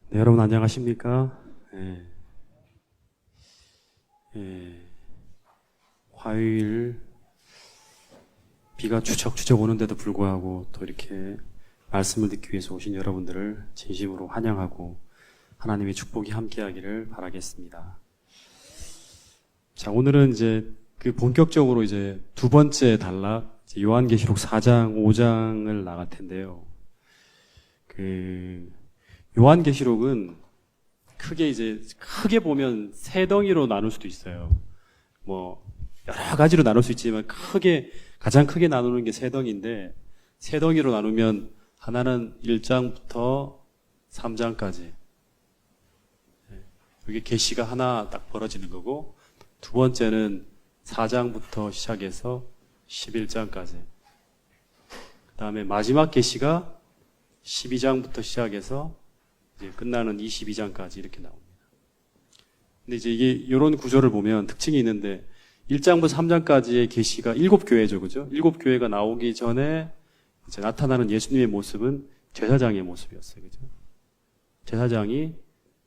네, 여러분 안녕하십니까? 화요일 비가 추적추적 오는데도 불구하고 또 이렇게 말씀을 듣기 위해서 오신 여러분들을 진심으로 환영하고 하나님의 축복이 함께하기를 바라겠습니다. 자, 오늘은 이제 본격적으로 이제 두 번째 단락 요한계시록 4장, 5장을 나갈 텐데요. 요한계시록은 크게 보면 세 덩이로 나눌 수도 있어요. 뭐 여러 가지로 나눌 수 있지만 가장 크게 나누는 게 세 덩이인데, 세 덩이로 나누면 하나는 1장부터 3장까지 이게 계시가 하나 딱 벌어지는 거고, 두 번째는 4장부터 시작해서 11장까지, 그 다음에 마지막 계시가 12장부터 시작해서 이제 끝나는 22장까지 이렇게 나옵니다. 근데 이제 이게 이런 구조를 보면 특징이 있는데, 1장부터 3장까지의 계시가 7교회죠, 그죠? 7교회가 나오기 전에 이제 나타나는 예수님의 모습은 제사장의 모습이었어요, 그죠? 제사장이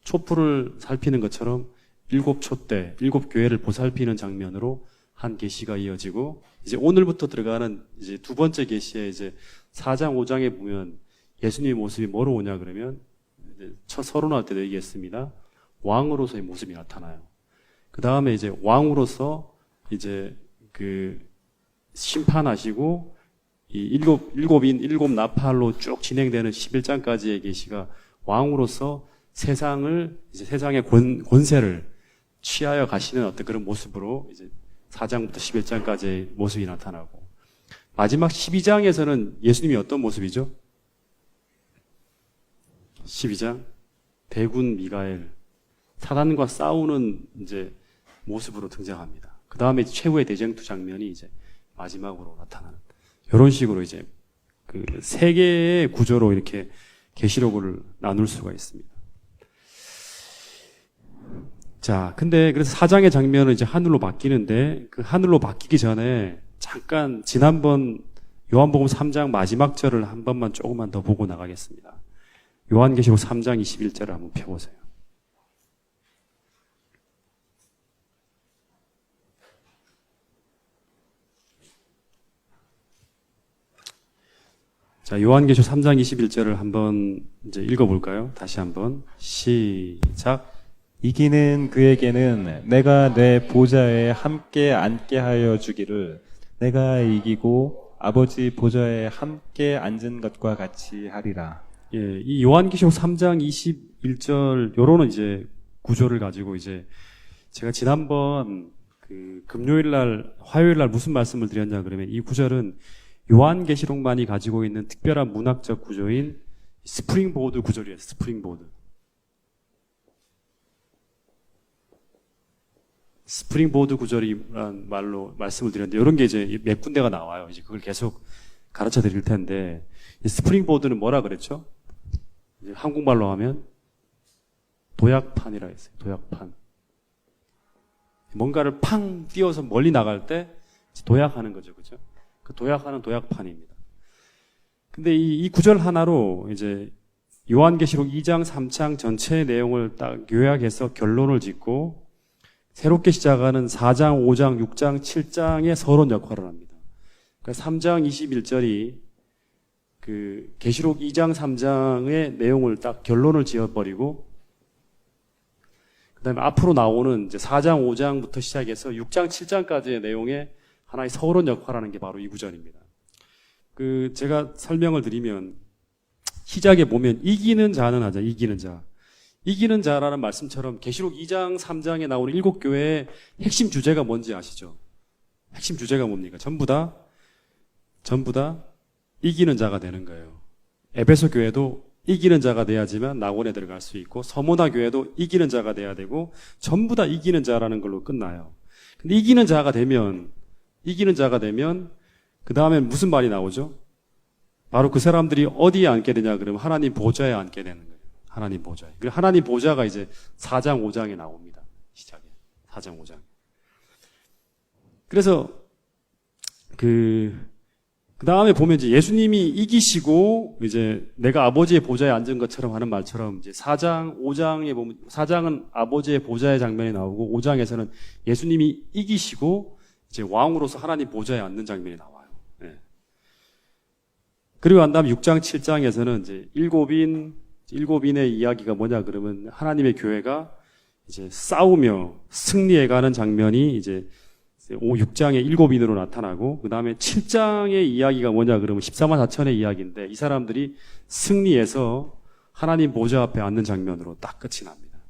촛불을 살피는 것처럼 7촛대, 7교회를 보살피는 장면으로 한 계시가 이어지고, 이제 오늘부터 들어가는 이제 두 번째 계시에 이제 4장, 5장에 보면 예수님의 모습이 뭐로 오냐 그러면, 첫 서론할 때도 얘기했습니다. 왕으로서의 모습이 나타나요. 그 다음에 이제 왕으로서 이제 심판하시고, 일곱 나팔로 쭉 진행되는 11장까지의 계시가 왕으로서 세상의 권세를 취하여 가시는 어떤 그런 모습으로 이제 4장부터 11장까지의 모습이 나타나고, 마지막 12장에서는 예수님이 어떤 모습이죠? 12장 대군 미가엘, 사단과 싸우는 이제 모습으로 등장합니다. 그 다음에 최후의 대쟁투 장면이 이제 마지막으로 나타나는, 이런 식으로 이제 세 개의 구조로 이렇게 계시록을 나눌 수가 있습니다. 자, 근데 그래서 4장의 장면은 이제 하늘로 바뀌는데, 그 하늘로 바뀌기 전에 잠깐 지난번 요한복음 3장 마지막 절을 한 번만 조금만 더 보고 나가겠습니다. 요한계시록 3장 21절을 한번 펴보세요. 자, 요한계시록 3장 21절을 한번 이제 읽어볼까요? 다시 한번 시작. 이기는 그에게는 내가 내 보좌에 함께 앉게 하여 주기를, 내가 이기고 아버지 보좌에 함께 앉은 것과 같이 하리라. 예, 이 요한계시록 3장 21절 요런 이제 구조를 가지고 이제 제가 지난번 금요일 날, 화요일 날 무슨 말씀을 드렸냐 그러면, 이 구절은 요한계시록만이 가지고 있는 특별한 문학적 구조인 스프링보드 구절이에요. 스프링보드 구절이라는 말로 말씀을 드렸는데, 이런 게 이제 몇 군데가 나와요. 이제 그걸 계속 가르쳐 드릴 텐데, 이 스프링보드는 뭐라 그랬죠? 이제 한국말로 하면 도약판이라 했어요. 도약판. 뭔가를 팡 띄워서 멀리 나갈 때 도약하는 거죠. 그죠? 그 도약하는 도약판입니다. 근데 이 구절 하나로 이제 요한계시록 2장, 3장 전체의 내용을 딱 요약해서 결론을 짓고, 새롭게 시작하는 4장, 5장, 6장, 7장의 서론 역할을 합니다. 그러니까 3장 21절이 계시록 2장, 3장의 내용을 딱 결론을 지어버리고, 그 다음에 앞으로 나오는 이제 4장, 5장부터 시작해서 6장, 7장까지의 내용에 하나의 서론 역할을 하는 게 바로 이 구절입니다. 제가 설명을 드리면, 시작에 보면 이기는 자는 하자, 이기는 자. 이기는 자라는 말씀처럼 계시록 2장, 3장에 나오는 7교회의 핵심 주제가 뭔지 아시죠? 핵심 주제가 뭡니까? 전부 다 이기는 자가 되는 거예요. 에베소 교회도 이기는 자가 돼야지만 낙원에 들어갈 수 있고, 서모나 교회도 이기는 자가 돼야 되고, 전부 다 이기는 자라는 걸로 끝나요. 근데 이기는 자가 되면 그 다음에 무슨 말이 나오죠? 바로 그 사람들이 어디에 앉게 되냐 그러면 하나님 보좌에 앉게 되는 거예요. 하나님 보좌에. 그리고 하나님 보좌가 이제 4장, 5장에 나옵니다. 시작에. 4장, 5장. 그래서 그 다음에 보면 이제 예수님이 이기시고 이제 내가 아버지의 보좌에 앉은 것처럼 하는 말처럼 이제 4장, 5장에 보면 4장은 아버지의 보좌의 장면이 나오고 5장에서는 예수님이 이기시고 이제 왕으로서 하나님 보좌에 앉는 장면이 나와요. 예. 그리고 난 다음 6장, 7장에서는 이제 일곱인의 이야기가 뭐냐 그러면 하나님의 교회가 이제 싸우며 승리해 가는 장면이 이제 6장의 7인으로 나타나고 그 다음에 7장의 이야기가 뭐냐 그러면 14만 4천의 이야기인데 이 사람들이 승리해서 하나님 보좌 앞에 앉는 장면으로 딱 끝이 납니다.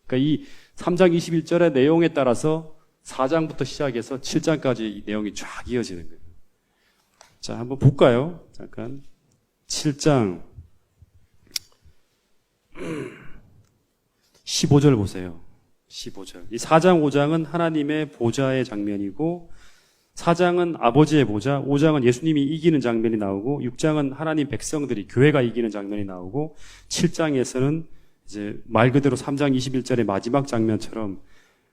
그러니까 이 3장 21절의 내용에 따라서 4장부터 시작해서 7장까지 이 내용이 쫙 이어지는 거예요. 자, 한번 볼까요? 잠깐. 7장 15절 보세요. 15절. 이 4장, 5장은 하나님의 보좌의 장면이고 4장은 아버지의 보좌, 5장은 예수님이 이기는 장면이 나오고 6장은 하나님 백성들이 교회가 이기는 장면이 나오고 7장에서는 이제 말 그대로 3장 21절의 마지막 장면처럼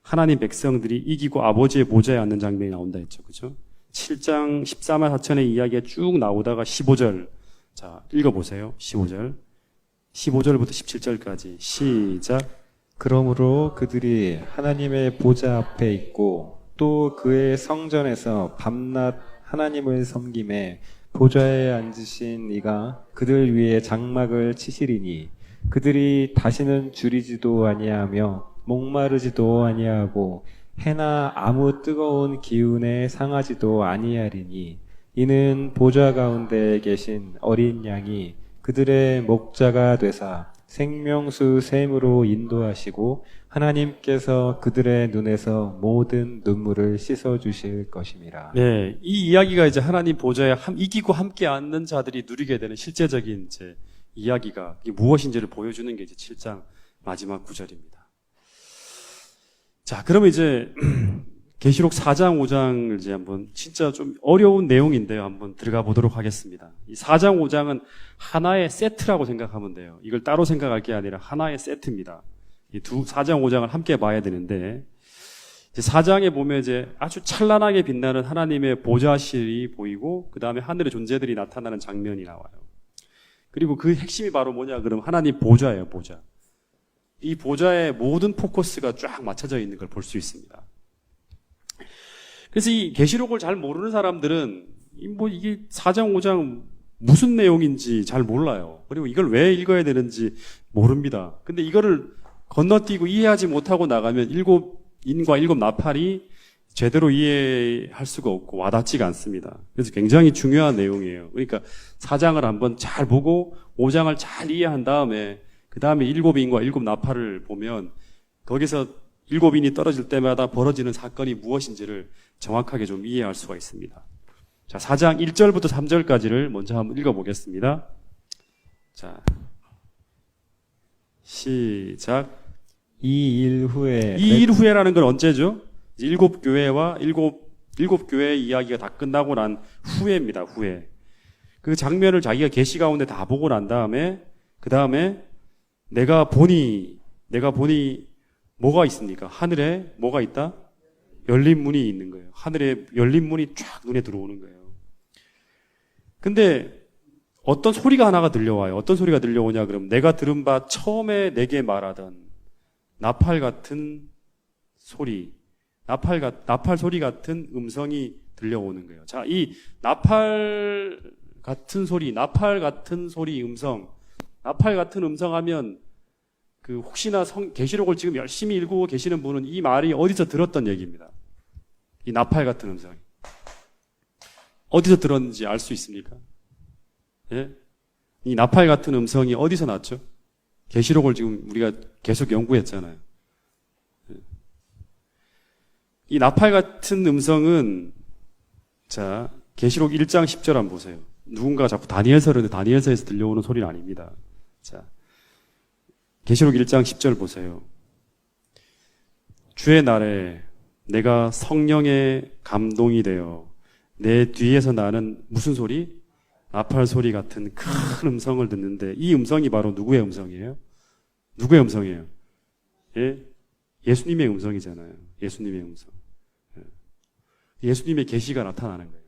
하나님 백성들이 이기고 아버지의 보좌에 앉는 장면이 나온다 했죠. 그죠? 7장 14만 4천의 이야기가 쭉 나오다가 15절. 자, 읽어보세요. 15절. 15절부터 17절까지. 시작. 그러므로 그들이 하나님의 보좌 앞에 있고 또 그의 성전에서 밤낮 하나님을 섬김에 보좌에 앉으신 이가 그들 위에 장막을 치시리니 그들이 다시는 줄이지도 아니하며 목마르지도 아니하고 해나 아무 뜨거운 기운에 상하지도 아니하리니 이는 보좌 가운데 계신 어린 양이 그들의 목자가 되사 생명수 샘으로 인도하시고 하나님께서 그들의 눈에서 모든 눈물을 씻어 주실 것임이라. 네, 이 이야기가 이제 하나님 보좌에 이기고 함께 앉는 자들이 누리게 되는 실제적인 이제 이야기가 이게 무엇인지를 보여주는 게 이제 7장 마지막 구절입니다. 자, 그러면 이제 계시록 4장, 5장을 이제 한번 진짜 좀 어려운 내용인데요. 한번 들어가 보도록 하겠습니다. 이 4장, 5장은 하나의 세트라고 생각하면 돼요. 이걸 따로 생각할 게 아니라 하나의 세트입니다. 이 4장, 5장을 함께 봐야 되는데, 이제 4장에 보면 이제 아주 찬란하게 빛나는 하나님의 보좌실이 보이고, 그 다음에 하늘의 존재들이 나타나는 장면이 나와요. 그리고 그 핵심이 바로 뭐냐, 그러면 하나님 보좌예요, 보좌. 이 보좌에 모든 포커스가 쫙 맞춰져 있는 걸 볼 수 있습니다. 그래서 이 계시록을 잘 모르는 사람들은 이게 4장, 5장 무슨 내용인지 잘 몰라요. 그리고 이걸 왜 읽어야 되는지 모릅니다. 근데 이거를 건너뛰고 이해하지 못하고 나가면 7인과 7 나팔이 제대로 이해할 수가 없고 와닿지가 않습니다. 그래서 굉장히 중요한 내용이에요. 그러니까 4장을 한번 잘 보고 5장을 잘 이해한 다음에 그 다음에 7인과 7 나팔을 보면 거기서 7인이 떨어질 때마다 벌어지는 사건이 무엇인지를 정확하게 좀 이해할 수가 있습니다. 자, 4장 1절부터 3절까지를 먼저 한번 읽어보겠습니다. 자, 시작. 이 일 후에 이 일 후에라는 건 언제죠? 7교회와 7교회의 이야기가 다 끝나고 난 후에입니다. 후에. 그 장면을 자기가 계시 가운데 다 보고 난 다음에 그 다음에 내가 보니 뭐가 있습니까? 하늘에 뭐가 있다? 열린 문이 있는 거예요. 하늘에 열린 문이 쫙 눈에 들어오는 거예요. 근데 어떤 소리가 하나가 들려와요. 어떤 소리가 들려오냐 그러면 내가 들은 바 처음에 내게 말하던 나팔 같은 소리, 나팔 소리 같은 음성이 들려오는 거예요. 자, 이 나팔 같은 소리 음성 하면 혹시나 계시록을 지금 열심히 읽고 계시는 분은 이 말이 어디서 들었던 얘기입니다. 이 나팔 같은 음성이. 어디서 들었는지 알 수 있습니까? 예? 이 나팔 같은 음성이 어디서 났죠? 계시록을 지금 우리가 계속 연구했잖아요. 예. 이 나팔 같은 음성은 자, 계시록 1장 10절 한번 보세요. 누군가 자꾸 다니엘서인데 다니엘서에서 들려오는 소리는 아닙니다. 자, 계시록 1장 10절 보세요. 주의 날에 내가 성령의 감동이 되어 내 뒤에서 나는 무슨 소리? 나팔 소리 같은 큰 음성을 듣는데 이 음성이 바로 누구의 음성이에요? 누구의 음성이에요? 예? 예수님의 음성이잖아요. 예수님의 음성. 예. 예수님의 계시가 나타나는 거예요.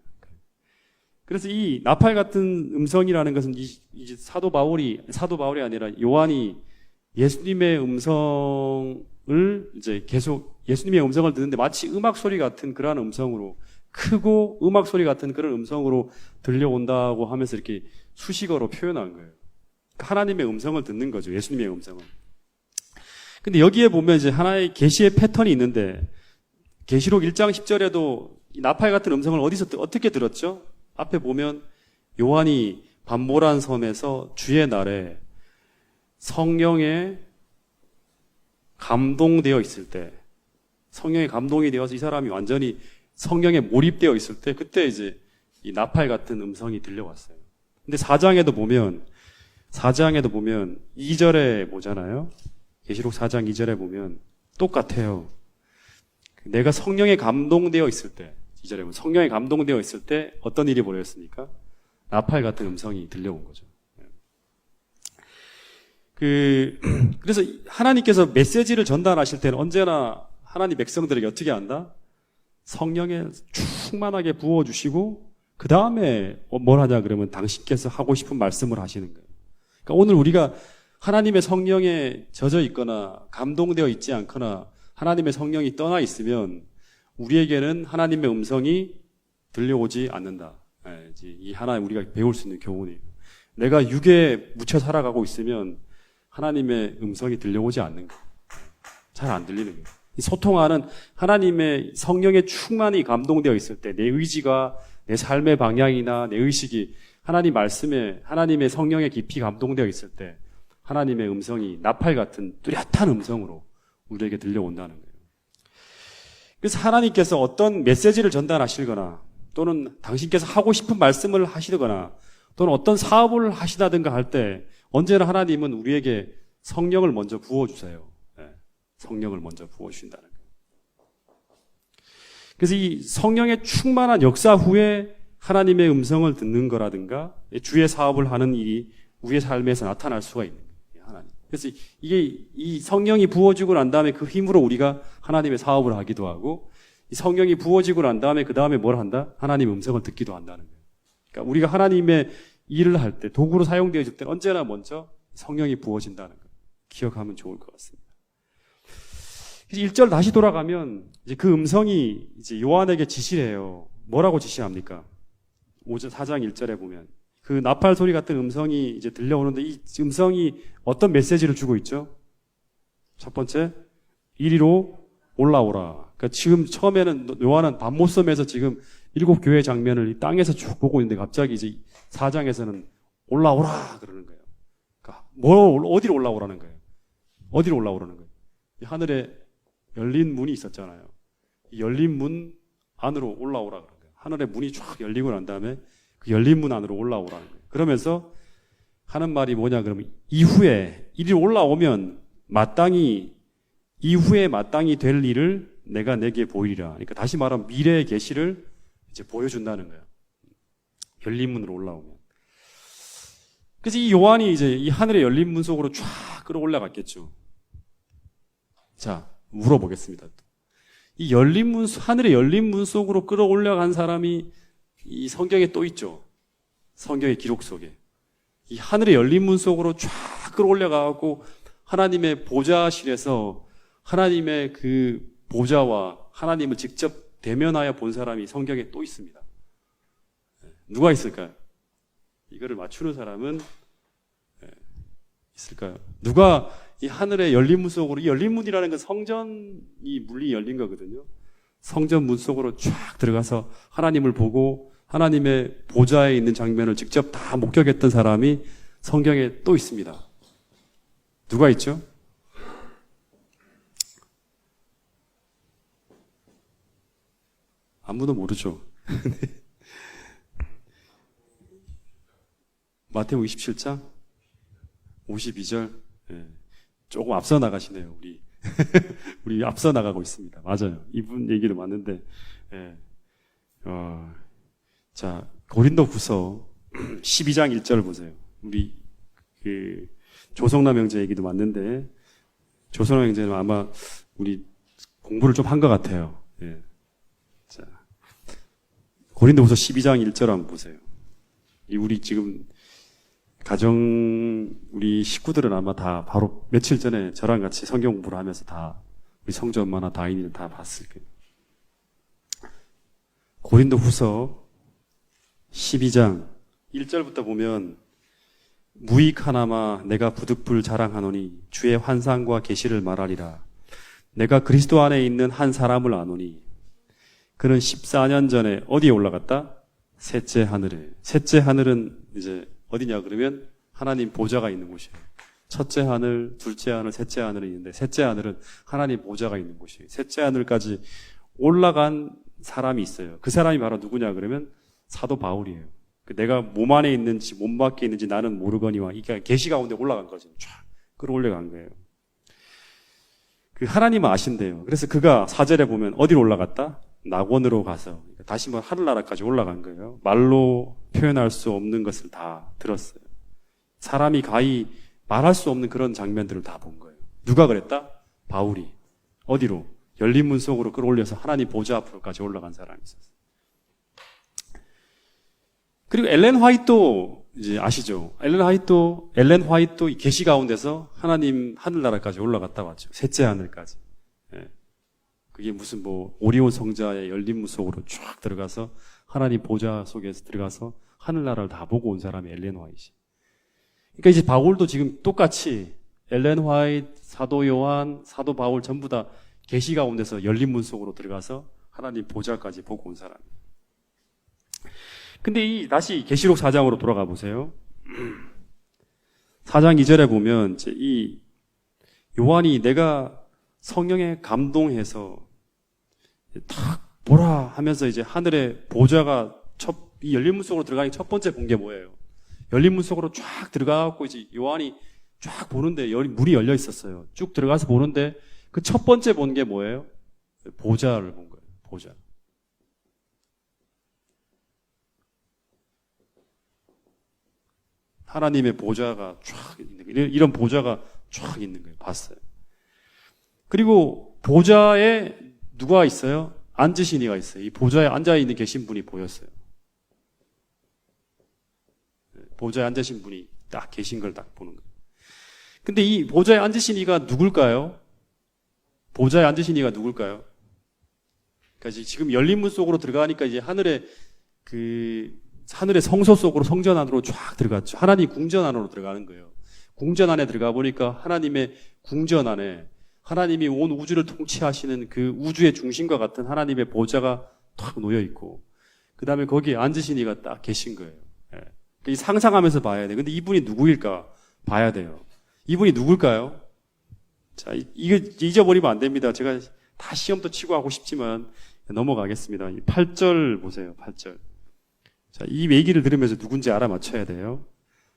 그래서 이 나팔 같은 음성이라는 것은 이제 사도 바울이 아니라 요한이 예수님의 음성을 이제 계속 예수님의 음성을 듣는데 마치 음악 소리 같은 그러한 음성으로 크고 음악 소리 같은 그런 음성으로 들려온다고 하면서 이렇게 수식어로 표현한 거예요. 하나님의 음성을 듣는 거죠. 예수님의 음성을. 근데 여기에 보면 이제 하나의 계시의 패턴이 있는데 계시록 1장 10절에도 이 나팔 같은 음성을 어디서 어떻게 들었죠? 앞에 보면 요한이 반모란 섬에서 주의 날에 성령에 감동되어 있을 때, 성령에 감동이 되어서 이 사람이 완전히 성령에 몰입되어 있을 때, 그때 이제 이 나팔 같은 음성이 들려왔어요. 근데 4장에도 보면 2절에 보잖아요. 계시록 4장 2절에 보면 똑같아요. 내가 성령에 감동되어 있을 때, 2절에 보면 성령에 감동되어 있을 때 어떤 일이 벌어졌습니까? 나팔 같은 음성이 들려온 거죠. 그래서 하나님께서 메시지를 전달하실 때는 언제나 하나님 백성들에게 어떻게 한다? 성령에 충만하게 부어주시고, 그 다음에 뭘 하냐 그러면 당신께서 하고 싶은 말씀을 하시는 거예요. 그러니까 오늘 우리가 하나님의 성령에 젖어 있거나 감동되어 있지 않거나 하나님의 성령이 떠나 있으면 우리에게는 하나님의 음성이 들려오지 않는다. 이 하나 우리가 배울 수 있는 교훈이에요. 내가 육에 묻혀 살아가고 있으면 하나님의 음성이 들려오지 않는 거예요. 잘 안 들리는 거예요. 소통하는 하나님의 성령에 충만히 감동되어 있을 때 내 의지가 내 삶의 방향이나 내 의식이 하나님 말씀에 하나님의 성령에 깊이 감동되어 있을 때 하나님의 음성이 나팔 같은 뚜렷한 음성으로 우리에게 들려온다는 거예요. 그래서 하나님께서 어떤 메시지를 전달하시거나 또는 당신께서 하고 싶은 말씀을 하시거나 또는 어떤 사업을 하시다든가 할 때 언제나 하나님은 우리에게 성령을 먼저 부어주세요. 성령을 먼저 부어주신다는 거예요. 그래서 이 성령의 충만한 역사 후에 하나님의 음성을 듣는 거라든가 주의 사업을 하는 일이 우리의 삶에서 나타날 수가 있는 거예요. 하나님. 그래서 이게 이 성령이 부어지고 난 다음에 그 힘으로 우리가 하나님의 사업을 하기도 하고 이 성령이 부어지고 난 다음에 그 다음에 뭘 한다? 하나님의 음성을 듣기도 한다는 거예요. 그러니까 우리가 하나님의 일을 할 때 도구로 사용되어질 때 언제나 먼저 성령이 부어진다는 거 기억하면 좋을 것 같습니다. 1절 다시 돌아가면 이제 그 음성이 이제 요한에게 지시를 해요. 뭐라고 지시합니까? 4장 1절에 보면 그 나팔 소리 같은 음성이 이제 들려오는데 이 음성이 어떤 메시지를 주고 있죠? 첫 번째, 이리로 올라오라. 그러니까 지금 처음에는 요한은 반모섬에서 지금 7교회 장면을 이 땅에서 쭉 보고 있는데 갑자기 이제 4장에서는 올라오라 그러는 거예요. 그러니까 어디로 올라오라는 거예요? 어디로 올라오라는 거예요? 이 하늘에 열린 문이 있었잖아요. 이 열린 문 안으로 올라오라 그런 거예요. 하늘의 문이 쫙 열리고 난 다음에 그 열린 문 안으로 올라오라는 거예요. 그러면서 하는 말이 뭐냐 그러면 이후에 이리 올라오면 이후에 마땅히 될 일을 내가 내게 보이리라. 그러니까 다시 말하면 미래의 계시를 이제 보여준다는 거예요. 열린 문으로 올라오면. 그래서 이 요한이 이제 이 하늘의 열린 문 속으로 쫙 끌어올라갔겠죠. 자, 물어보겠습니다. 이 하늘의 열린 문 속으로 끌어올라간 사람이 이 성경에 또 있죠. 성경의 기록 속에. 이 하늘의 열린 문 속으로 쫙 끌어올라가고 하나님의 보좌실에서 하나님의 그 보좌와 하나님을 직접 대면하여 본 사람이 성경에 또 있습니다. 누가 있을까요? 이거를 맞추는 사람은 있을까요? 누가 이 하늘의 열린 문 속으로, 이 열린 문이라는 건 성전이 문이 열린 거거든요. 성전 문 속으로 쫙 들어가서 하나님을 보고 하나님의 보좌에 있는 장면을 직접 다 목격했던 사람이 성경에 또 있습니다. 누가 있죠? 아무도 모르죠. 마태복음 27장 52절. 조금 앞서 나가시네요. 우리 앞서 나가고 있습니다. 맞아요. 이분 얘기도 맞는데. 자, 고린도후서 12장 1절을 보세요. 우리 조성남 형제 얘기도 맞는데 조성남 형제는 아마 우리 공부를 좀 한 것 같아요. 자, 고린도후서 12장 1절 한번 보세요. 우리 지금 우리 식구들은 아마 다 바로 며칠 전에 저랑 같이 성경 공부를 하면서 다 우리 성주 엄마나 다인이는 다 봤을 거예요. 고린도 후서 12장 1절부터 보면 무익 하나마 내가 부득불 자랑하노니 주의 환상과 계시를 말하리라. 내가 그리스도 안에 있는 한 사람을 아노니 그는 14년 전에 어디에 올라갔다? 셋째 하늘에. 셋째 하늘은 이제 어디냐 그러면 하나님 보좌가 있는 곳이에요. 첫째 하늘, 둘째 하늘, 셋째 하늘이 있는데 셋째 하늘은 하나님 보좌가 있는 곳이에요. 셋째 하늘까지 올라간 사람이 있어요. 그 사람이 바로 누구냐 그러면 사도 바울이에요. 내가 몸 안에 있는지 몸 밖에 있는지 나는 모르거니와 이게 계시 가운데 올라간 거죠. 쫙 끌어올려간 거예요. 그 하나님은 아신대요. 그래서 그가 4절에 보면 어디로 올라갔다? 낙원으로 가서 다시 하늘나라까지 올라간 거예요. 말로 표현할 수 없는 것을 다 들었어요. 사람이 가히 말할 수 없는 그런 장면들을 다 본 거예요. 누가 그랬다? 바울이. 어디로? 열린 문 속으로 끌어올려서 하나님 보좌 앞으로까지 올라간 사람이 있었어요. 그리고 엘렌 화이트도 이제 아시죠? 엘렌 화이트도 이 계시 가운데서 하나님 하늘나라까지 올라갔다 왔죠. 셋째 하늘까지. 예. 그게 무슨 오리온 성자의 열린 문 속으로 쫙 들어가서 하나님 보좌 속에서 들어가서 하늘나라를 다 보고 온 사람이 엘렌 화이트. 그러니까 이제 바울도 지금 똑같이 엘렌 화이트, 사도 요한, 사도 바울 전부 다 계시 가운데서 열린 문 속으로 들어가서 하나님 보좌까지 보고 온 사람이에요. 근데 다시 계시록 4장으로 돌아가 보세요. 4장 2절에 보면 이 요한이 내가 성령에 감동해서 탁 보라 하면서 이제 하늘의 보좌가 이 열린 문 속으로 들어가니 첫 번째 본 게 뭐예요? 열린 문 속으로 쫙 들어가고 이제 요한이 쫙 보는데 문이 열려 있었어요. 쭉 들어가서 보는데 그 첫 번째 본 게 뭐예요? 보좌를 본 거예요. 보좌. 하나님의 보좌가 쫙 있는 거예요. 이런 보좌가 쫙 있는 거예요. 봤어요. 그리고 보좌에 누가 있어요? 앉으신 이가 있어요. 이 보좌에 앉아있는 계신 분이 보였어요. 보좌에 앉으신 분이 딱 계신 걸 딱 보는 거예요. 근데 이 보좌에 앉으신 이가 누굴까요? 보좌에 앉으신 이가 누굴까요? 그러니까 지금 열린 문 속으로 들어가니까 이제 하늘의 성소 속으로 성전 안으로 쫙 들어갔죠. 하나님 궁전 안으로 들어가는 거예요. 궁전 안에 들어가 보니까 하나님의 궁전 안에 하나님이 온 우주를 통치하시는 그 우주의 중심과 같은 하나님의 보좌가 탁 놓여 있고, 그 다음에 거기에 앉으신 이가 딱 계신 거예요. 이 상상하면서 봐야 돼요. 근데 이분이 누구일까 봐야 돼요. 이분이 누굴까요? 자, 이거 잊어버리면 안 됩니다. 제가 다 시험도 치고 하고 싶지만 넘어가겠습니다. 8절 보세요. 8절. 자, 이 얘기를 들으면서 누군지 알아맞혀야 돼요.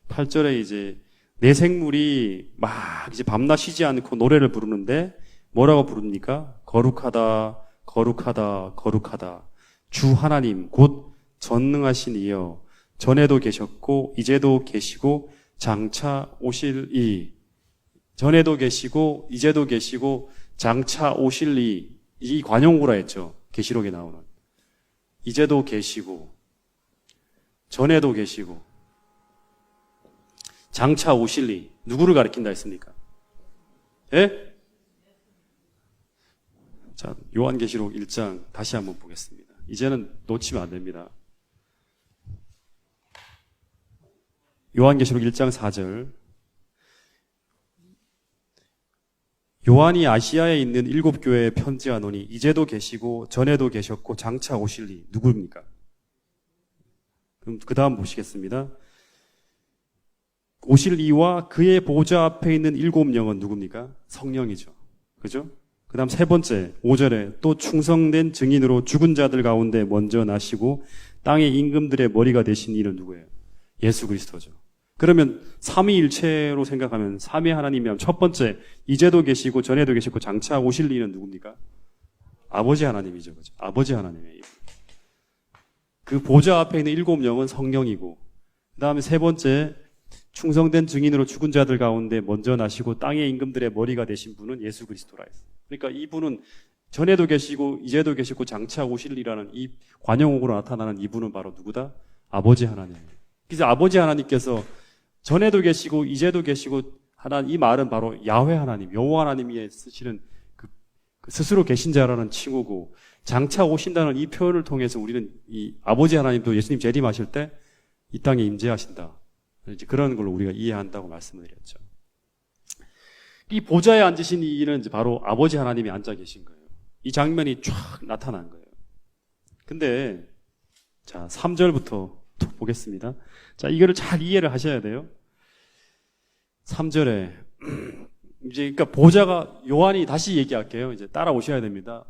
8절에 이제 내 생물이 막 이제 밤낮 쉬지 않고 노래를 부르는데 뭐라고 부릅니까? 거룩하다, 거룩하다, 거룩하다. 주 하나님, 곧 전능하신 이여. 전에도 계셨고, 이제도 계시고, 장차 오실 이. 전에도 계시고, 이제도 계시고, 장차 오실 이 관용구라 했죠. 계시록에 나오는. 이제도 계시고, 전에도 계시고, 장차 오실 이. 누구를 가리킨다 했습니까? 예? 자, 요한계시록 1장 다시 한번 보겠습니다. 이제는 놓치면 안 됩니다. 요한계시록 1장 4절. 요한이 아시아에 있는 7교회에 편지하노니 이제도 계시고 전에도 계셨고 장차 오실 이. 누구입니까? 그럼 그 다음 보시겠습니다. 오실 이와 그의 보좌 앞에 있는 7영은 누굽니까? 성령이죠. 그죠? 그 다음 세 번째 5절에 또 충성된 증인으로 죽은 자들 가운데 먼저 나시고 땅의 임금들의 머리가 되신 이는 누구예요? 예수 그리스도죠. 그러면 삼위일체로 생각하면 삼위 하나님이 하면 첫 번째 이제도 계시고 전에도 계시고 장차 오실 이는 누굽니까? 아버지 하나님이죠. 그죠? 아버지 하나님이에요. 그 보좌 앞에 있는 7영은 성령이고, 그 다음에 세 번째 충성된 증인으로 죽은 자들 가운데 먼저 나시고 땅의 임금들의 머리가 되신 분은 예수 그리스도라 했어요. 그러니까 이분은 전에도 계시고 이제도 계시고 장차 오실이라는 이 관용옥으로 나타나는 이분은 바로 누구다? 아버지 하나님이에요. 그래서 아버지 하나님께서 전에도 계시고 이제도 계시고 하나님, 이 말은 바로 야훼 하나님, 여호와 하나님이 쓰시는 그 스스로 계신 자라는 칭호고, 장차 오신다는 이 표현을 통해서 우리는 이 아버지 하나님도 예수님 재림하실 때 이 땅에 임재하신다. 이제 그런 걸로 우리가 이해한다고 말씀을 드렸죠. 이 보좌에 앉으신 이는 이제 바로 아버지 하나님이 앉아 계신 거예요. 이 장면이 쫙 나타난 거예요. 근데 자, 3절부터 보겠습니다. 자, 이거를 잘 이해를 하셔야 돼요. 3절에 이제 그러니까 보좌가, 요한이 다시 얘기할게요. 이제 따라오셔야 됩니다.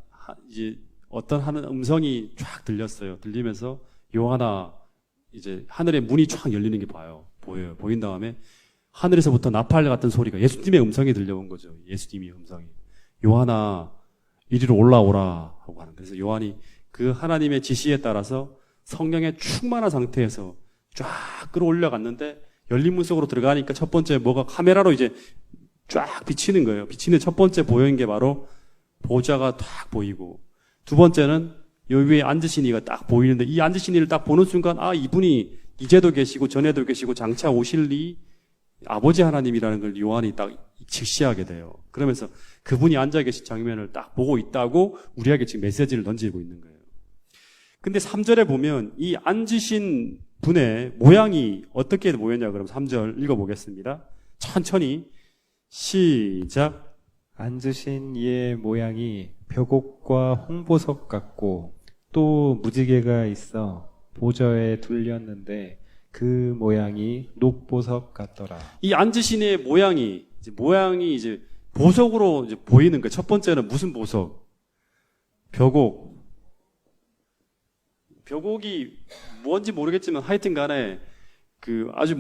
이제 어떤 하는 음성이 쫙 들렸어요. 들리면서 요한아, 이제 하늘의 문이 쫙 열리는 게 보여요. 보인 다음에 하늘에서부터 나팔 같은 소리가, 예수님의 음성이 들려온 거죠. 예수님의 음성이. 요한아, 이리로 올라오라 하고 하는. 그래서 요한이 그 하나님의 지시에 따라서 성령에 충만한 상태에서 쫙 끌어올려갔는데, 열린 문 속으로 들어가니까 첫 번째 뭐가 카메라로 이제 쫙 비치는 거예요. 비치는 첫 번째 보이는 게 바로 보좌가 딱 보이고, 두 번째는 요 위에 앉으신 이가 딱 보이는데, 이 앉으신 이를 딱 보는 순간, 아, 이분이 이제도 계시고 전에도 계시고 장차 오실 이 아버지 하나님이라는 걸 요한이 딱 직시하게 돼요. 그러면서 그분이 앉아 계신 장면을 딱 보고 있다고 우리에게 지금 메시지를 던지고 있는 거예요. 근데 3절에 보면 이 앉으신 분의 모양이 어떻게 보였냐, 그럼 3절 읽어보겠습니다. 천천히 시작. 앉으신 이의 모양이 벽옥과 홍보석 같고 또 무지개가 있어 보좌에 둘렸는데 그 모양이 녹보석 같더라. 이 앉으신 이의 모양이 이제 보석으로 이제 보이는 거예요. 첫 번째는 무슨 보석? 벽옥. 벽옥이 뭔지 모르겠지만 하여튼 간에 그 아주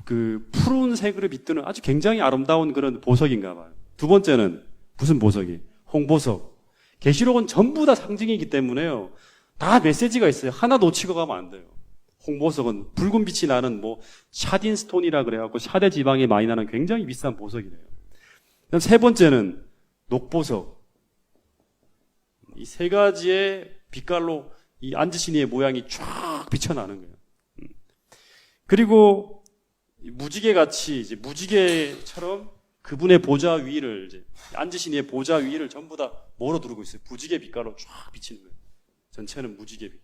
그 푸른색으로 빛드는 아주 굉장히 아름다운 그런 보석인가 봐요. 두 번째는 무슨 보석이? 홍보석. 계시록은 전부 다 상징이기 때문에요. 다 메시지가 있어요. 하나 놓치고 가면 안 돼요. 홍보석은 붉은 빛이 나는 샤딘 스톤이라 그래갖고 샤대 지방에 많이 나는 굉장히 비싼 보석이래요. 그다음 세 번째는 녹보석. 이 세 가지의 빛깔로 이 앉으신 이의 모양이 쫙 비쳐나는 거예요. 그리고 무지개 같이 이제 무지개처럼 그분의 보좌 위를 이제 앉으신 이의 보좌 위를 전부 다 뭐로 두르고 있어요? 무지개 빛깔로 쫙 비치는 거예요. 전체는 무지개 빛.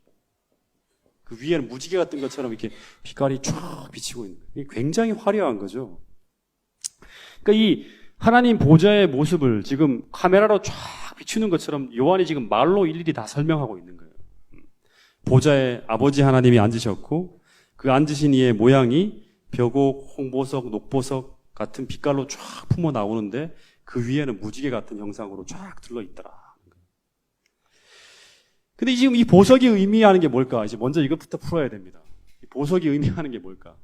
그 위에는 무지개 같은 것처럼 이렇게 빛깔이 쫙 비치고 있는 거예요. 이게 굉장히 화려한 거죠. 그러니까 이 하나님 보좌의 모습을 지금 카메라로 쫙 비추는 것처럼 요한이 지금 말로 일일이 다 설명하고 있는 거예요. 보좌에 아버지 하나님이 앉으셨고 그 앉으신 이의 모양이 벽옥, 홍보석, 녹보석 같은 빛깔로 쫙 품어 나오는데 그 위에는 무지개 같은 형상으로 쫙 들러있더라. 근데 지금 이 보석이 의미하는 게 뭘까? 이제 먼저 이것부터 풀어야 됩니다. 이 보석이 의미하는 게 뭘까?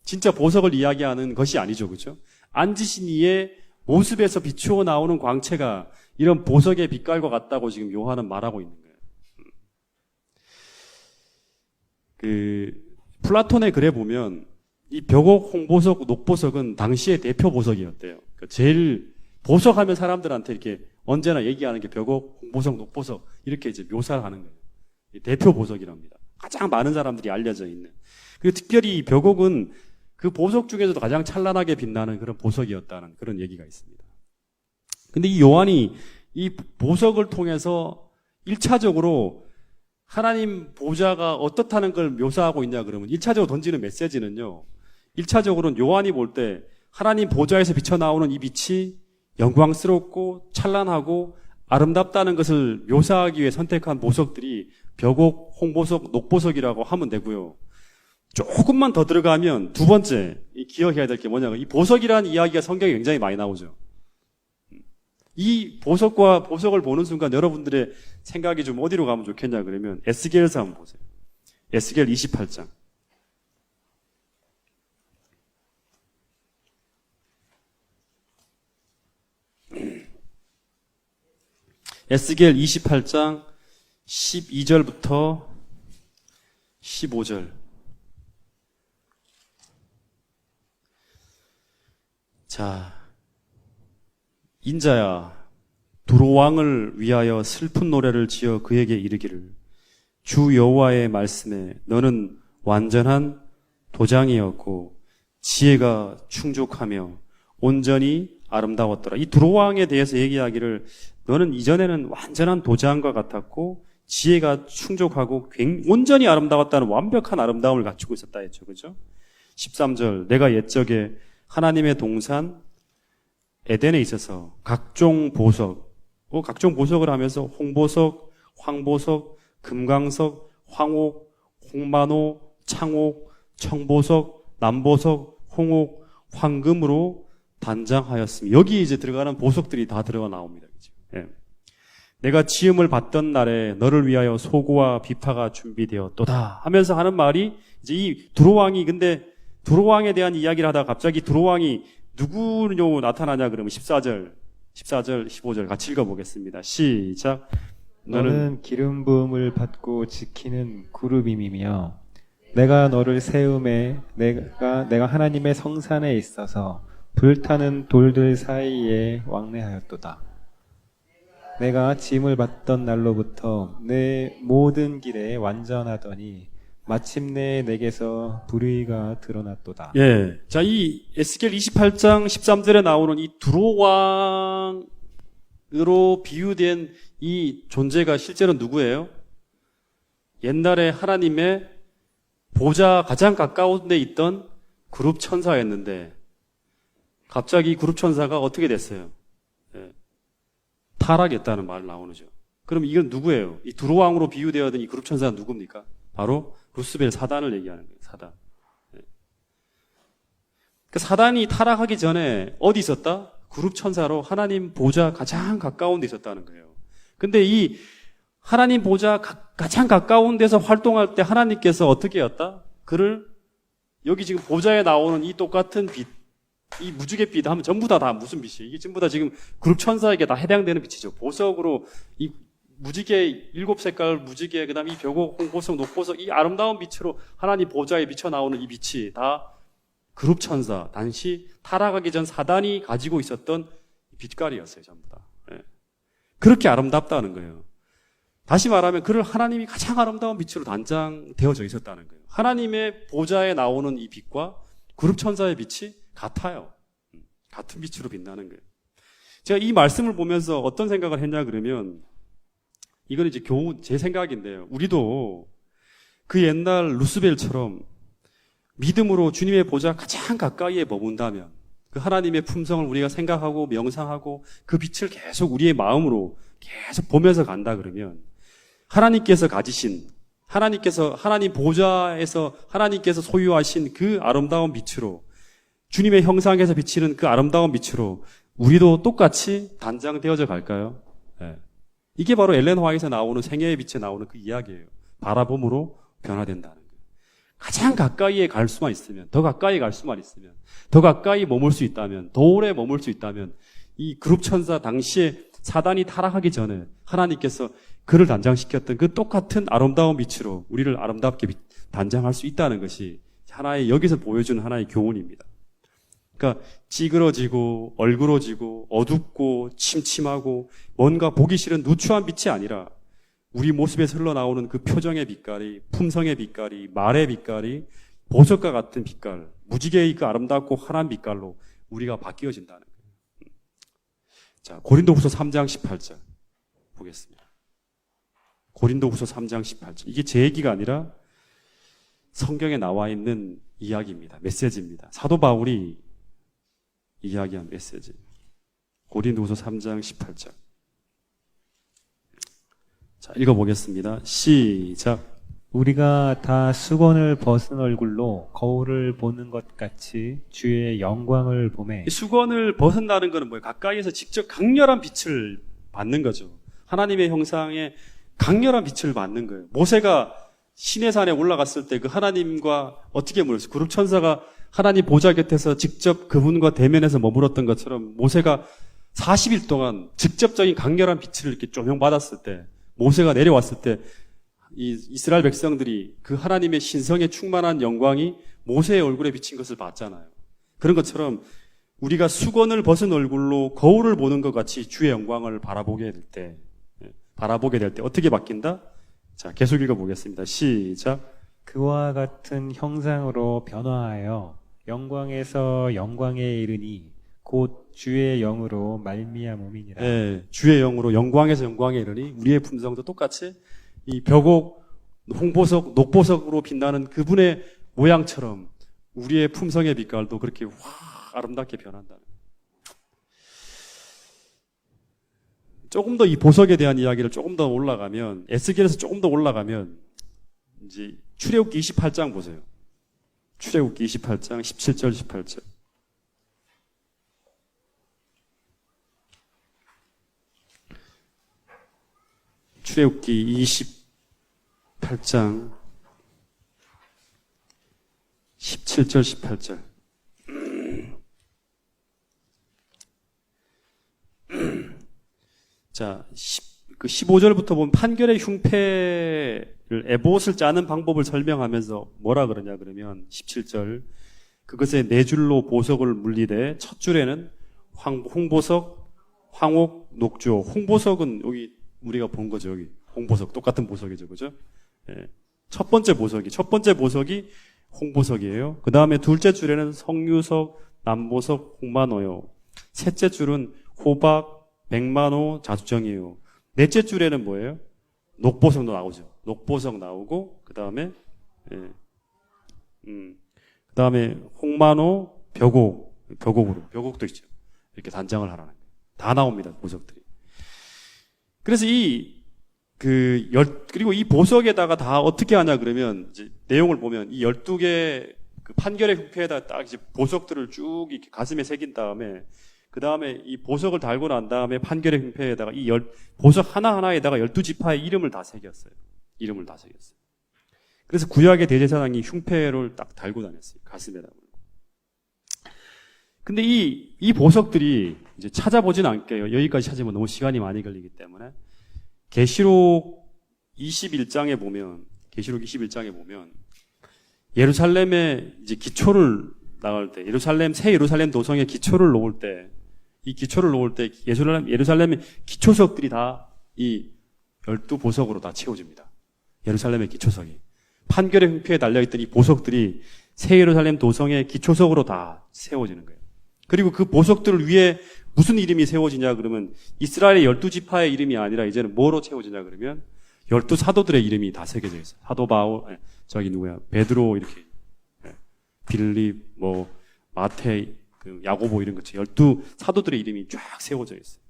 진짜 보석을 이야기하는 것이 아니죠. 그렇죠? 앉으신 이의 모습에서 비추어 나오는 광채가 이런 보석의 빛깔과 같다고 지금 요한은 말하고 있는 거예요. 플라톤의 글에 보면 이 벽옥, 홍보석, 녹보석은 당시의 대표 보석이었대요. 그러니까 제일 보석하면 사람들한테 이렇게 언제나 얘기하는 게 벽옥, 홍보석, 녹보석 이렇게 이제 묘사를 하는 거예요. 대표 보석이랍니다. 가장 많은 사람들이 알려져 있는. 그리고 특별히 이 벽옥은 그 보석 중에서도 가장 찬란하게 빛나는 그런 보석이었다는 그런 얘기가 있습니다. 근데 이 요한이 이 보석을 통해서 1차적으로 하나님 보좌가 어떻다는 걸 묘사하고 있냐 그러면 1차적으로 던지는 메시지는요. 1차적으로는 요한이 볼 때 하나님 보좌에서 비쳐나오는 이 빛이 영광스럽고 찬란하고 아름답다는 것을 묘사하기 위해 선택한 보석들이 벽옥, 홍보석, 녹보석이라고 하면 되고요. 조금만 더 들어가면 두 번째 기억해야 될 게 뭐냐면 이 보석이라는 이야기가 성경에 굉장히 많이 나오죠. 이 보석과 보석을 보는 순간 여러분들의 생각이 좀 어디로 가면 좋겠냐 그러면 에스겔서 한번 보세요. 에스겔 28장. 에스겔 28장 12절부터 15절. 자, 인자야, 두로 왕을 위하여 슬픈 노래를 지어 그에게 이르기를 주 여호와의 말씀에 너는 완전한 도장이었고 지혜가 충족하며 온전히 아름다웠더라. 이 두로왕에 대해서 얘기하기를 너는 이전에는 완전한 도장과 같았고 지혜가 충족하고 온전히 아름다웠다는 완벽한 아름다움을 갖추고 있었다 했죠. 그죠? 13절 내가 옛적에 하나님의 동산 에덴에 있어서 각종 보석을 하면서 홍보석, 황보석, 금강석, 황옥, 홍만호, 창옥, 청보석, 남보석, 홍옥, 황금으로 단장하였으며 여기 이제 들어가는 보석들이 다 들어가 나옵니다. 그죠? 예. 내가 지음을 받던 날에 너를 위하여 소고와 비파가 준비되었도다 하면서 하는 말이 이제 이 두로왕이 근데 두로왕에 대한 이야기를 하다가 갑자기 두로왕이 누구로 나타나냐 그러면 14절, 15절 같이 읽어보겠습니다. 시작. 너는 기름 부음을 받고 지키는 그룹임이며 내가 너를 세움에 내가 하나님의 성산에 있어서 불타는 돌들 사이에 왕래하였도다. 내가 짐을 받던 날로부터 내 모든 길에 완전하더니 마침내 내게서 불의가 드러났도다. 예. 자, 이 에스겔 28장 13절에 나오는 이 두로왕으로 비유된 이 존재가 실제로 누구예요? 옛날에 하나님의 보좌 가장 가까운 데 있던 그룹 천사였는데 갑자기 그룹 천사가 어떻게 됐어요? 예. 타락했다는 말 나오죠. 그럼 이건 누구예요? 이 두로왕으로 비유되었던 이 그룹 천사가 누굽니까? 바로 루스벨 사단을 얘기하는 거예요. 사단. 예. 그 사단이 타락하기 전에 어디 있었다? 그룹 천사로 하나님 보좌 가장 가까운 데 있었다는 거예요. 근데 이 하나님 보좌 가장 가까운 데서 활동할 때 하나님께서 어떻게 했다? 그를 여기 지금 보좌에 나오는 이 똑같은 빛, 이 무지갯빛 하면 전부 다 무슨 빛이에요? 이게 전부 다 지금 그룹 천사에게 다 해당되는 빛이죠. 보석으로 이 무지개 7색깔 무지개 그다음에 이 벽옥, 홍보석, 녹보석 이 아름다운 빛으로 하나님 보좌에 비쳐 나오는 이 빛이 다 그룹 천사 당시 타락하기 전 사단이 가지고 있었던 빛깔이었어요. 전부 다. 예. 그렇게 아름답다는 거예요. 다시 말하면 그를 하나님이 가장 아름다운 빛으로 단장되어져 있었다는 거예요. 하나님의 보좌에 나오는 이 빛과 그룹 천사의 빛이 같아요. 같은 빛으로 빛나는 거예요. 제가 이 말씀을 보면서 어떤 생각을 했냐 그러면 이건 이제 제 생각인데요. 우리도 그 옛날 루스벨처럼 믿음으로 주님의 보좌 가장 가까이에 머문다면 그 하나님의 품성을 우리가 생각하고 명상하고 그 빛을 계속 우리의 마음으로 계속 보면서 간다 그러면 하나님께서 가지신 하나님 보좌에서 하나님께서 소유하신 그 아름다운 빛으로 주님의 형상에서 비치는 그 아름다운 빛으로 우리도 똑같이 단장되어져 갈까요? 네. 이게 바로 엘렌 화이트에서 나오는 생애의 빛에 나오는 그 이야기예요. 바라봄으로 변화된다는 거예요. 가장 가까이에 갈 수만 있으면, 더 가까이 갈 수만 있으면, 더 가까이 머물 수 있다면, 더 오래 머물 수 있다면 이 그룹 천사 당시에 사단이 타락하기 전에 하나님께서 그를 단장시켰던 그 똑같은 아름다운 빛으로 우리를 아름답게 단장할 수 있다는 것이 하나의 여기서 보여주는 하나의 교훈입니다. 그러니까 찌그러지고 얼그러지고 어둡고 침침하고 뭔가 보기 싫은 누추한 빛이 아니라 우리 모습에서 흘러나오는 그 표정의 빛깔이, 품성의 빛깔이, 말의 빛깔이 보석과 같은 빛깔, 무지개의 그 아름답고 환한 빛깔로 우리가 바뀌어진다는 거예요. 자, 고린도후서 3장 18절 보겠습니다. 고린도후서 3장 18절. 이게 제 얘기가 아니라 성경에 나와 있는 이야기입니다. 메시지입니다. 사도 바울이 이야기한 메시지. 고린도후서 3장 18절. 자, 읽어보겠습니다. 시작. 우리가 다 수건을 벗은 얼굴로 거울을 보는 것 같이 주의 영광을 보매. 이 수건을 벗은다는 것은 뭐예요? 가까이에서 직접 강렬한 빛을 받는 거죠. 하나님의 형상에 강렬한 빛을 받는 거예요. 모세가 시내산에 올라갔을 때 그 하나님과 어떻게 물었어요? 그룹 천사가 하나님 보좌 곁에서 직접 그분과 대면해서 머물었던 것처럼 모세가 40일 동안 직접적인 강렬한 빛을 이렇게 조명받았을 때 모세가 내려왔을 때 이 이스라엘 백성들이 그 하나님의 신성에 충만한 영광이 모세의 얼굴에 비친 것을 봤잖아요. 그런 것처럼 우리가 수건을 벗은 얼굴로 거울을 보는 것 같이 주의 영광을 바라보게 될 때 어떻게 바뀐다? 자, 계속 읽어보겠습니다. 시작. 그와 같은 형상으로 변화하여 영광에서 영광에 이르니 곧 주의 영으로 말미암음이니라. 예, 주의 영으로 영광에서 영광에 이르니 우리의 품성도 똑같이 이 벽옥, 홍보석, 녹보석으로 빛나는 그분의 모양처럼 우리의 품성의 빛깔도 그렇게 확 아름답게 변한다는 거예요. 조금 더 이 보석에 대한 이야기를 조금 더 올라가면, 에스겔에서 조금 더 올라가면 이제 출애굽기 28장 보세요. 출애굽기 28장 17절 18절. 출애굽기 28장 17절 18절. 자, 15절부터 보면 판결의 흉패를 에봇을 짜는 방법을 설명하면서 뭐라 그러냐 그러면 17절 그것에 네 줄로 보석을 물리되 첫 줄에는 홍보석, 황옥, 녹조. 홍보석은 여기 우리가 본 거죠. 여기 홍보석 똑같은 보석이죠, 그죠? 예. 첫 번째 보석이 홍보석이에요. 그 다음에 둘째 줄에는 성유석, 남보석, 홍만호요. 셋째 줄은 호박, 백만호, 자주정이에요. 넷째 줄에는 뭐예요? 녹보석도 나오죠. 녹보석 나오고 그 다음에 그 다음에 홍만호, 벽옥도 있죠. 이렇게 단장을 하라는 거예요. 다 나옵니다, 보석들이. 그래서 그리고 이 보석에다가 다 어떻게 하냐 그러면, 이제 내용을 보면 이 12개 그 판결의 흉패에다 딱 이제 보석들을 쭉 이렇게 가슴에 새긴 다음에, 그 다음에 이 보석을 달고 난 다음에 판결의 흉패에다가 보석 하나하나에다가 12지파의 이름을 다 새겼어요. 그래서 구약의 대제사장이 흉패를 딱 달고 다녔어요. 가슴에다. 근데 이 보석들이 이제 찾아보진 않게요. 여기까지 찾으면 너무 시간이 많이 걸리기 때문에. 계시록 21장에 보면 예루살렘에 이제 기초를 나갈 때, 새 예루살렘 도성에 기초를 놓을 때, 예루살렘의 기초석들이 다 이 12보석으로 다 채워집니다. 예루살렘의 기초석이. 판결의 흉패에 달려있던 이 보석들이 새 예루살렘 도성의 기초석으로 다 세워지는 거예요. 그리고 그 보석들 위에 무슨 이름이 세워지냐 그러면 이스라엘의 12지파의 이름이 아니라 이제는 뭐로 채워지냐 그러면 12사도들의 이름이 다 새겨져 있어요. 사도 바울, 베드로 이렇게, 빌립, 마태, 야고보 이런 것처럼 12사도들의 이름이 쫙 세워져 있어요.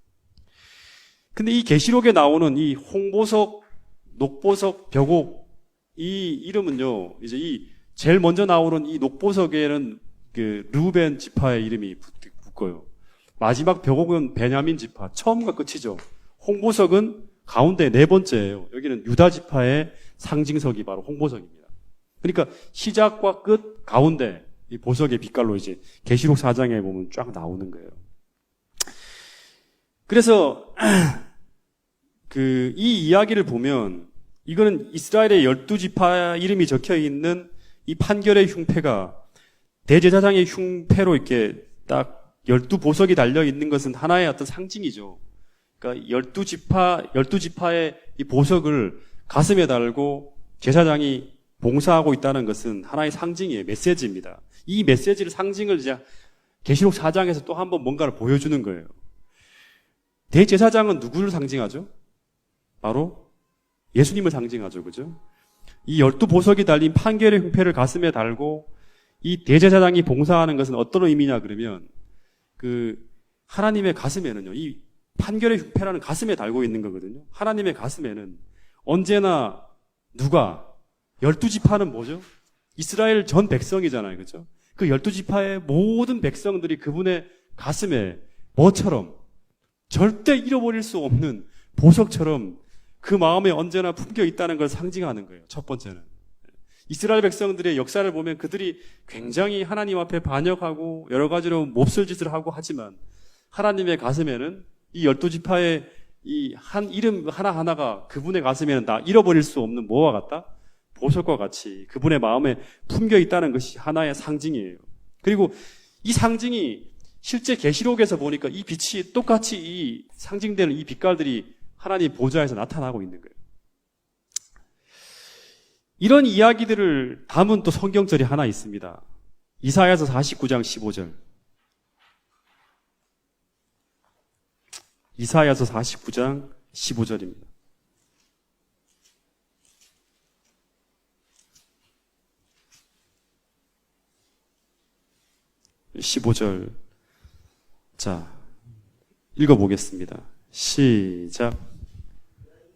근데 이 계시록에 나오는 이 홍보석, 녹보석, 벽옥 이 이름은요, 이제 제일 먼저 나오는 이 녹보석에는 그 르우벤 지파의 이름이 붙고요. 마지막 벽옥은 베냐민 지파, 처음과 끝이죠. 홍보석은 가운데 네 번째예요. 여기는 유다 지파의 상징석이 바로 홍보석입니다. 그러니까 시작과 끝 가운데 이 보석의 빛깔로 이제 계시록 4장에 보면 쫙 나오는 거예요. 그래서 이 이야기를 보면 이거는 이스라엘의 12지파 이름이 적혀 있는 이 판결의 흉패가 대제사장의 흉패로 이렇게 딱 12보석이 달려 있는 것은 하나의 어떤 상징이죠. 그러니까 12지파의 이 보석을 가슴에 달고 제사장이 봉사하고 있다는 것은 하나의 상징이에요. 메시지입니다. 이 메시지를 상징을 이제 계시록 4장에서 또 한 번 뭔가를 보여주는 거예요. 대제사장은 누구를 상징하죠? 바로 예수님을 상징하죠. 그죠? 이 12보석이 달린 판결의 흉패를 가슴에 달고 이 대제사장이 봉사하는 것은 어떤 의미냐 그러면 하나님의 가슴에는요, 이 판결의 흉패라는 가슴에 달고 있는 거거든요. 하나님의 가슴에는 언제나 12지파는 뭐죠? 이스라엘 전 백성이잖아요. 그죠? 그 12지파의 모든 백성들이 그분의 가슴에 뭐처럼 절대 잃어버릴 수 없는 보석처럼 그 마음에 언제나 품겨 있다는 걸 상징하는 거예요. 첫 번째는. 이스라엘 백성들의 역사를 보면 그들이 굉장히 하나님 앞에 반역하고 여러 가지로 몹쓸 짓을 하고 하지만 하나님의 가슴에는 이 12지파의 이 한 이름 하나하나가 그분의 가슴에는 다 잃어버릴 수 없는 뭐와 같다? 보석과 같이 그분의 마음에 품겨 있다는 것이 하나의 상징이에요. 그리고 이 상징이 실제 계시록에서 보니까 이 빛이 똑같이 이 상징되는 이 빛깔들이 하나님 보좌에서 나타나고 있는 거예요. 이런 이야기들을 담은 또 성경절이 하나 있습니다. 이사야서 49장 15절. 이사야서 49장 15절입니다. 15절. 자, 읽어보겠습니다. 시작.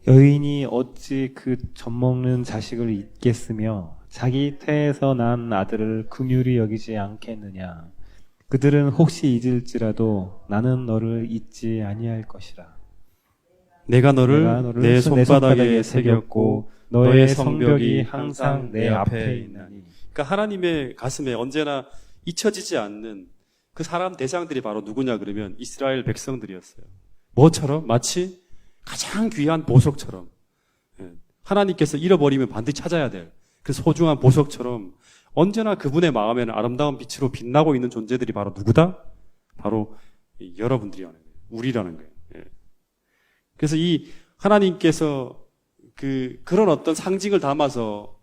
여인이 어찌 그 젖먹는 자식을 잊겠으며 자기 태에서 난 아들을 긍휼히 여기지 않겠느냐. 그들은 혹시 잊을지라도 나는 너를 잊지 아니할 것이라. 내가 너를 내 손바닥에 새겼고 너의 성벽이 항상 내 앞에 있나니. 그러니까 하나님의 가슴에 언제나 잊혀지지 않는 그 사람 대상들이 바로 누구냐 그러면 이스라엘 백성들이었어요. 뭐처럼? 마치 가장 귀한 보석처럼. 하나님께서 잃어버리면 반드시 찾아야 될 그 소중한 보석처럼 언제나 그분의 마음에는 아름다운 빛으로 빛나고 있는 존재들이 바로 누구다? 바로 여러분들이라는 거예요. 우리라는 거예요. 그래서 이 하나님께서 그런 어떤 상징을 담아서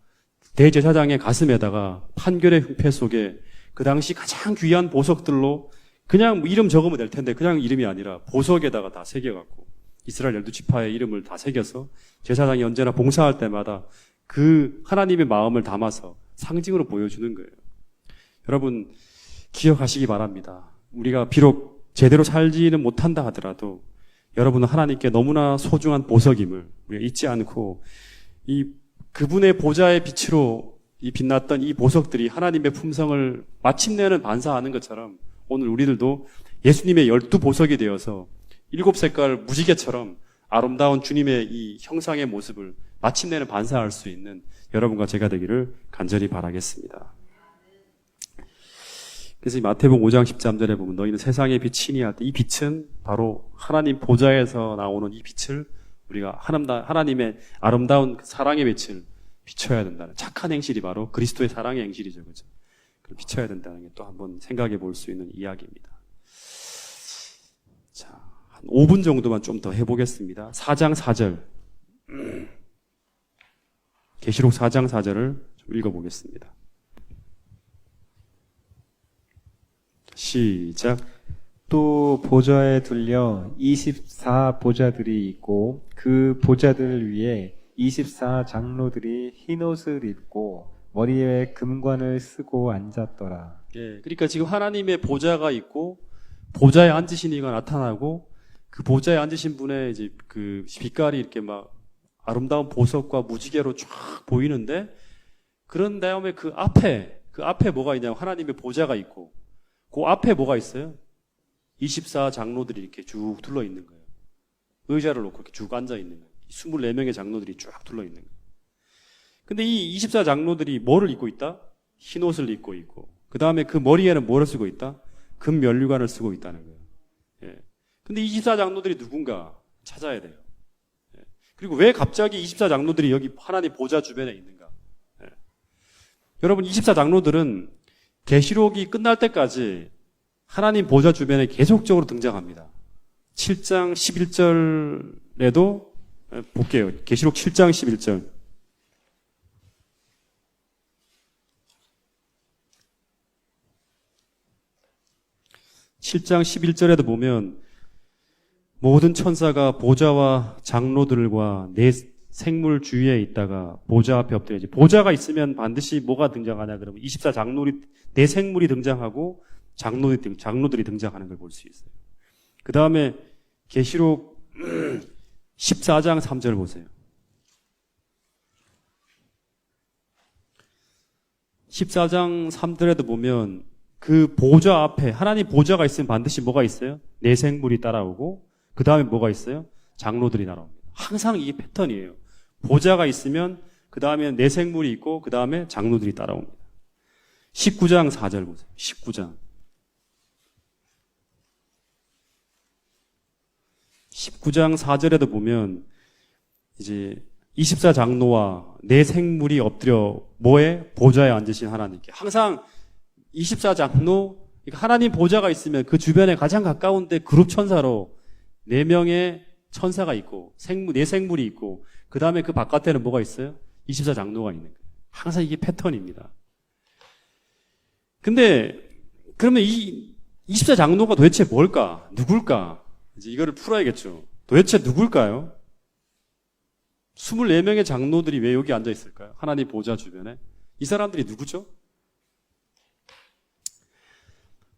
대제사장의 가슴에다가 판결의 흉패 속에 그 당시 가장 귀한 보석들로 그냥 이름 적으면 될 텐데 그냥 이름이 아니라 보석에다가 다 새겨갖고 이스라엘 12지파의 이름을 다 새겨서 제사장이 언제나 봉사할 때마다 그 하나님의 마음을 담아서 상징으로 보여주는 거예요. 여러분 기억하시기 바랍니다. 우리가 비록 제대로 살지는 못한다 하더라도 여러분은 하나님께 너무나 소중한 보석임을 우리가 잊지 않고 그분의 보좌의 빛으로 빛났던 이 보석들이 하나님의 품성을 마침내는 반사하는 것처럼 오늘 우리들도 예수님의 12보석이 되어서 7색깔 무지개처럼 아름다운 주님의 이 형상의 모습을 마침내는 반사할 수 있는 여러분과 제가 되기를 간절히 바라겠습니다. 그래서 이 마태복음 5장 13절에 보면 너희는 세상의 빛이니 할 때 이 빛은 바로 하나님 보좌에서 나오는 이 빛을 우리가 하나님의 아름다운 사랑의 빛을 비춰야 된다는 착한 행실이 바로 그리스도의 사랑의 행실이죠. 그죠? 그걸 비춰야 된다는 게 또 한번 생각해 볼 수 있는 이야기입니다. 자, 한 5분 정도만 좀 더 해보겠습니다. 4장 4절. 계시록 4장 4절을 좀 읽어보겠습니다. 시작. 또 보좌에 둘려 24 보좌들이 있고 그 보좌들 위에 24 장로들이 흰옷을 입고 머리에 금관을 쓰고 앉았더라. 예, 그러니까 지금 하나님의 보좌가 있고 보좌에 앉으신 이가 나타나고 그 보좌에 앉으신 분의 이제 그 빛깔이 이렇게 막 아름다운 보석과 무지개로 쫙 보이는데 그런 다음에 그 앞에 뭐가 있냐면 하나님의 보좌가 있고 그 앞에 뭐가 있어요? 24 장로들이 이렇게 쭉 둘러 있는 거예요. 의자를 놓고 이렇게 쭉 앉아 있는 거예요. 24명의 장로들이 쫙 둘러 있는 거예요. 근데 이 24 장로들이 뭐를 입고 있다? 흰 옷을 입고 있고 그 다음에 그 머리에는 뭐를 쓰고 있다? 금 면류관을 쓰고 있다는 거예요. 예. 근데 24 장로들이 누군가 찾아야 돼요. 예. 그리고 왜 갑자기 24 장로들이 여기 하나님 보좌 주변에 있는가? 예. 여러분 24 장로들은 계시록이 끝날 때까지 하나님 보좌 주변에 계속적으로 등장합니다. 7장 11절에도 볼게요. 계시록 7장 11절. (7장 11절에도) 보면 모든 천사가 보좌와 장로들과 네 생물 주위에 있다가 보좌 앞에 엎드려야지. 보좌가 있으면 반드시 뭐가 등장하냐 그러면 24 장로들이 네 생물이 등장하고 장로들이 등장하는 걸 볼 수 있어요. 그 다음에 계시록 14장 3절 보세요. 14장 3절에도 보면 그 보좌 앞에 하나님 보좌가 있으면 반드시 뭐가 있어요? 네 생물이 따라오고 그 다음에 뭐가 있어요? 장로들이 따라옵니다. 항상 이게 패턴이에요. 보좌가 있으면 그 다음에 네 생물이 있고 그 다음에 장로들이 따라옵니다. 19장 4절 보세요. 19장 4절에도 보면 이제 24 장로와 네 생물이 엎드려 뭐에? 보좌에 앉으신 하나님께. 항상 24 장로, 하나님 보좌가 있으면 그 주변에 가장 가까운데 그룹 천사로 4명의 천사가 있고 네 생물이 있고 그 다음에 그 바깥에는 뭐가 있어요? 24 장로가 있는 거예요. 항상 이게 패턴입니다. 근데 그러면 이 24장로가 도대체 뭘까? 누굴까? 이제 이거를 풀어야겠죠. 도대체 누굴까요? 24명의 장로들이 왜 여기 앉아 있을까요? 하나님 보좌 주변에. 이 사람들이 누구죠?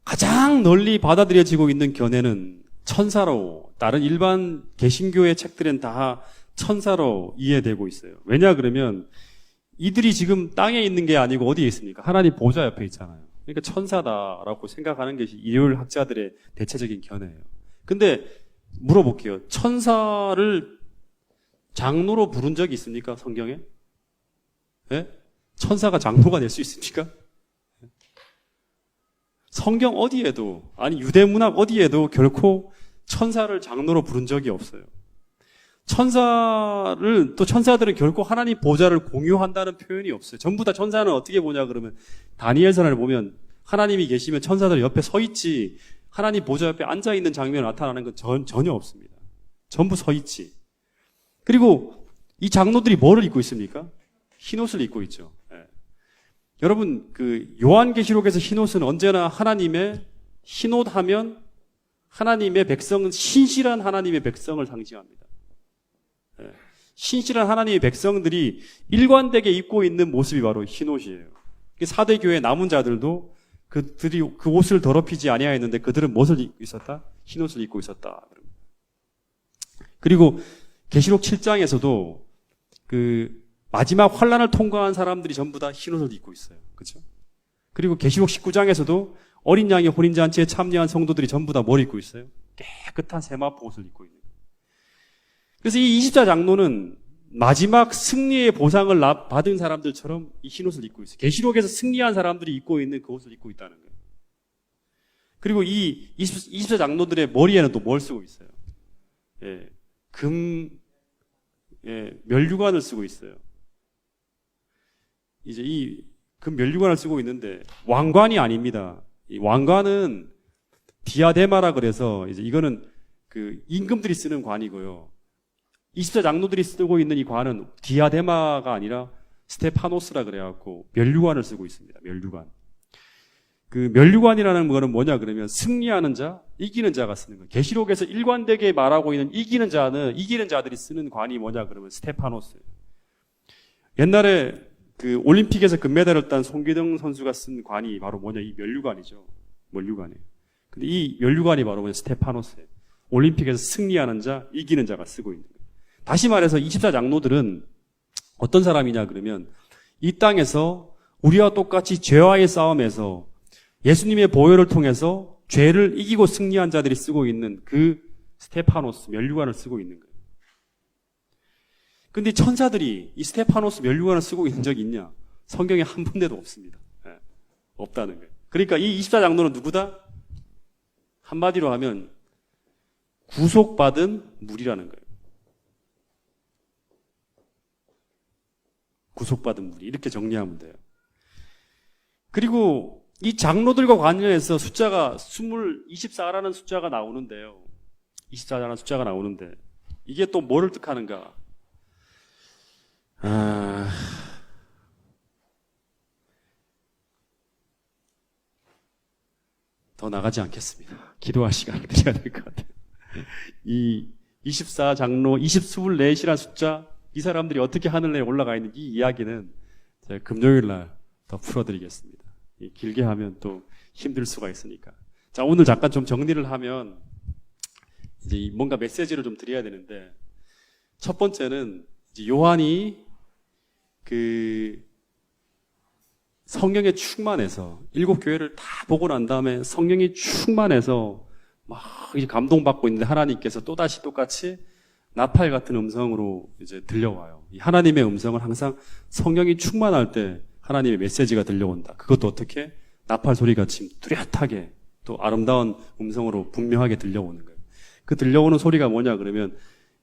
가장 널리 받아들여지고 있는 견해는 천사로, 다른 일반 개신교의 책들은 다 천사로 이해되고 있어요. 왜냐 그러면 이들이 지금 땅에 있는 게 아니고 어디에 있습니까? 하나님 보좌 옆에 있잖아요. 그러니까 천사다라고 생각하는 것이 일요일 학자들의 대체적인 견해예요. 근데 물어볼게요. 천사를 장로로 부른 적이 있습니까? 성경에? 네? 천사가 장로가 될 수 있습니까? 성경 어디에도, 아니 유대문학 어디에도 결코 천사를 장로로 부른 적이 없어요. 천사들은 결코 하나님 보좌를 공유한다는 표현이 없어요. 전부 다 천사는 어떻게 보냐 그러면 다니엘서를 보면 하나님이 계시면 천사들 옆에 서 있지 하나님 보좌 옆에 앉아 있는 장면이 나타나는 건 전혀 없습니다. 전부 서 있지. 그리고 이 장로들이 뭐를 입고 있습니까? 흰옷을 입고 있죠. 예. 여러분 그 요한계시록에서 흰옷은 언제나 하나님의 흰옷 하면 하나님의 백성은 신실한 하나님의 백성을 상징합니다. 신실한 하나님의 백성들이 일관되게 입고 있는 모습이 바로 흰옷이에요. 사대교회 남은 자들도 그들이 그 옷을 더럽히지 아니하였는데 그들은 무엇을 입고 있었다? 흰옷을 입고 있었다. 그리고 계시록 7장에서도 그 마지막 환란을 통과한 사람들이 전부 다 흰옷을 입고 있어요. 그렇죠? 그리고 계시록 19장에서도 어린 양의 혼인잔치에 참여한 성도들이 전부 다 뭘 입고 있어요? 깨끗한 세마포 옷을 입고 있는 거예요. 그래서 이 24장로는 마지막 승리의 보상을 받은 사람들처럼 이 흰옷을 입고 있어요. 계시록에서 승리한 사람들이 입고 있는 그 옷을 입고 있다는 거예요. 그리고 이 24장로들의 머리에는 또 뭘 쓰고 있어요? 멸류관을 쓰고 있어요. 이제 이 멸류관을 쓰고 있는데 왕관이 아닙니다. 이 왕관은 디아데마라 그래서 이제 이거는 그 임금들이 쓰는 관이고요. 24장로들이 쓰고 있는 이 관은 디아데마가 아니라 스테파노스라 그래갖고 멸류관을 쓰고 있습니다. 멸류관. 그 멸류관이라는 거는 뭐냐 그러면 승리하는 자, 이기는 자가 쓰는 거예요. 계시록에서 일관되게 말하고 있는 이기는 자들이 쓰는 관이 뭐냐 그러면 스테파노스예요. 옛날에 그 올림픽에서 금메달을 딴 송기정 선수가 쓴 관이 바로 뭐냐 이 멸류관이죠. 멸류관이에요. 근데 이 멸류관이 바로 뭐냐 스테파노스예요. 올림픽에서 승리하는 자, 이기는 자가 쓰고 있는 거예요. 다시 말해서 24장로들은 어떤 사람이냐 그러면 이 땅에서 우리와 똑같이 죄와의 싸움에서 예수님의 보혈을 통해서 죄를 이기고 승리한 자들이 쓰고 있는 그 스테파노스 멸류관을 쓰고 있는 거예요. 근데 천사들이 이 스테파노스 멸류관을 쓰고 있는 적이 있냐? 성경에 한 군데도 없습니다. 없다는 거예요. 그러니까 이 24장로는 누구다? 한마디로 하면 구속받은 무리라는 거예요. 구속받은 무리. 이렇게 정리하면 돼요. 그리고 이 장로들과 관련해서 숫자가 24라는 숫자가 나오는데요. 24라는 숫자가 나오는데 이게 또 뭐를 뜻하는가? 더 나가지 않겠습니다. 기도할 시간을 드려야 될 것 같아요. 이 24장로, 24이란 숫자, 이 사람들이 어떻게 하늘에 올라가 있는지 이 이야기는 제가 금요일 날 더 풀어드리겠습니다. 길게 하면 또 힘들 수가 있으니까. 자, 오늘 잠깐 좀 정리를 하면 이제 뭔가 메시지를 좀 드려야 되는데 첫 번째는 이제 요한이 그 성령에 충만해서 일곱 교회를 다 보고 난 다음에 성령이 충만해서 막 이제 감동받고 있는데 하나님께서 또다시 똑같이 나팔 같은 음성으로 이제 들려와요. 이 하나님의 음성은 항상 성령이 충만할 때 하나님의 메시지가 들려온다. 그것도 어떻게? 나팔 소리같이 뚜렷하게 또 아름다운 음성으로 분명하게 들려오는 거예요. 그 들려오는 소리가 뭐냐 그러면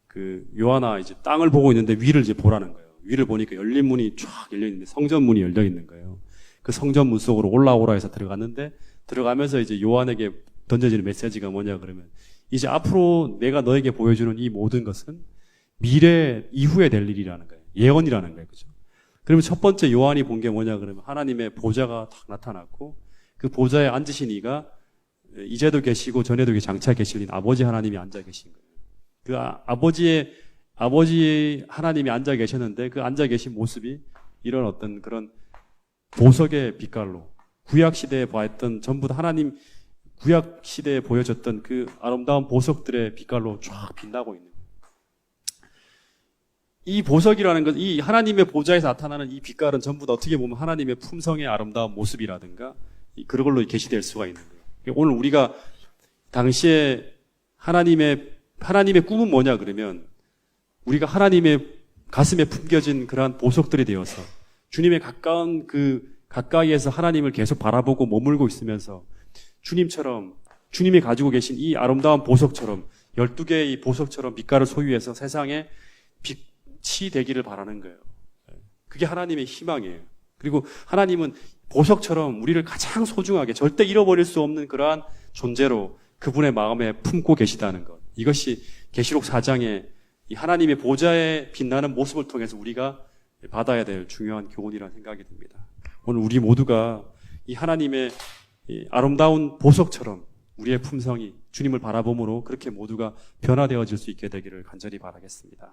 그 요하나 이제 땅을 보고 있는데 위를 이제 보라는 거예요. 위를 보니까 열린 문이 쫙 열려 있는데 성전 문이 열려 있는 거예요. 그 성전 문 속으로 올라오라 해서 들어갔는데 들어가면서 이제 요한에게 던져지는 메시지가 뭐냐 그러면 이제 앞으로 내가 너에게 보여주는 이 모든 것은 미래 이후에 될 일이라는 거예요. 예언이라는 거예요. 그죠? 그러면 첫 번째 요한이 본 게 뭐냐 그러면 하나님의 보좌가 딱 나타났고 그 보좌에 앉으신 이가 이제도 계시고 전에도 장차 계실 아버지 하나님이 앉아 계신 거예요. 그 아버지 하나님이 앉아 계셨는데 그 앉아 계신 모습이 이런 어떤 그런 보석의 빛깔로 구약 시대에 보았던 전부 다 하나님 구약 시대에 보여졌던 그 아름다운 보석들의 빛깔로 쫙 빛나고 있는 거예요. 이 보석이라는 것, 이 하나님의 보좌에서 나타나는 이 빛깔은 전부 다 어떻게 보면 하나님의 품성의 아름다운 모습이라든가 그런 걸로 계시될 수가 있는 거예요. 오늘 우리가 당시에 하나님의 꿈은 뭐냐 그러면 우리가 하나님의 가슴에 품겨진 그러한 보석들이 되어서 주님의 가까이에서 하나님을 계속 바라보고 머물고 있으면서 주님처럼 주님이 가지고 계신 이 아름다운 보석처럼 12개의 이 보석처럼 빛깔을 소유해서 세상에 빛이 되기를 바라는 거예요. 그게 하나님의 희망이에요. 그리고 하나님은 보석처럼 우리를 가장 소중하게 절대 잃어버릴 수 없는 그러한 존재로 그분의 마음에 품고 계시다는 것. 이것이 계시록 4장의 이 하나님의 보좌에 빛나는 모습을 통해서 우리가 받아야 될 중요한 교훈이라는 생각이 듭니다. 오늘 우리 모두가 이 하나님의 이 아름다운 보석처럼 우리의 품성이 주님을 바라봄으로 그렇게 모두가 변화되어질 수 있게 되기를 간절히 바라겠습니다.